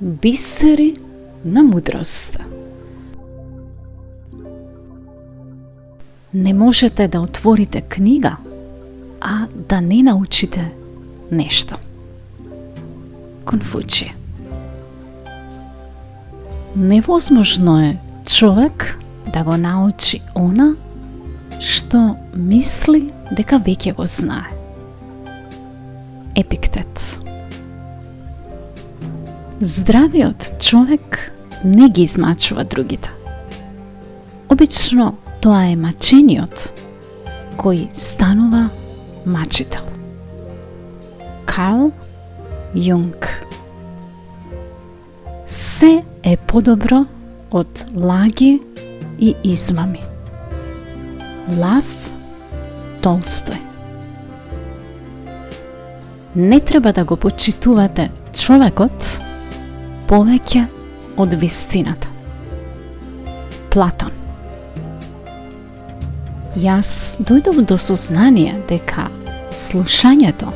Бисери на мудроста. Не можете да отворите книга, а да не научите нешто. Конфуција. Невозможно е човек да го научи она што мисли дека веќе го знае. Епиктет. Здравиот човек не ги измачува другите. Обично тоа е мачениот кој станува мачител. Карл Јунг. Се е подобро од лаги и измами. Лав Толстој. Не треба да го почитувате човекот повеќе од вистината. Платон. Јас дојдов до сознание дека слушањето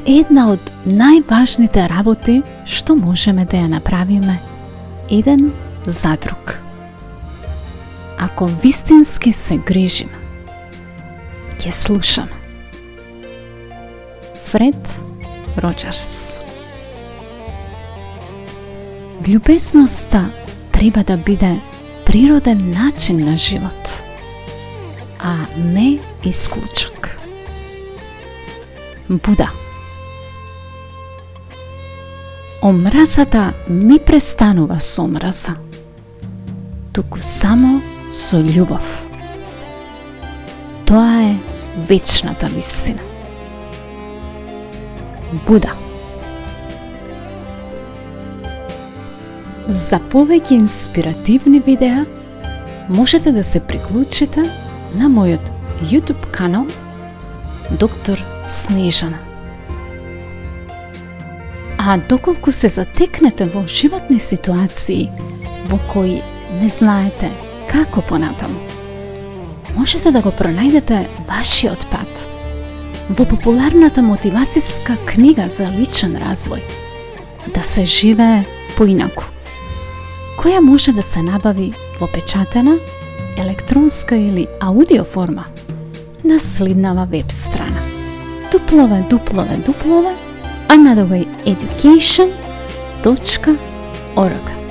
е една од најважните работи што можеме да ја направиме еден за друг. Ако вистински се грижиме, ќе слушаме. Фред Роџерс. Љубезноста треба да биде природен начин на живот, а не исклучок. Буда. Омразата не престанува со омраза, туку само со љубов. Тоа е вечната вистина. Буда. За повеќе инспиративни видеа можете да се приклучите на мојот YouTube канал Доктор Снежана. А доколку се затекнете во животни ситуации во кои не знаете како понатаму, можете да го пронајдете вашиот пат во популарната мотивацијска книга за личен развој Да се живее поинаку, која може да се набави во печатена, електронска или аудио форма на следнава веб страна www.anothewayeducation.org.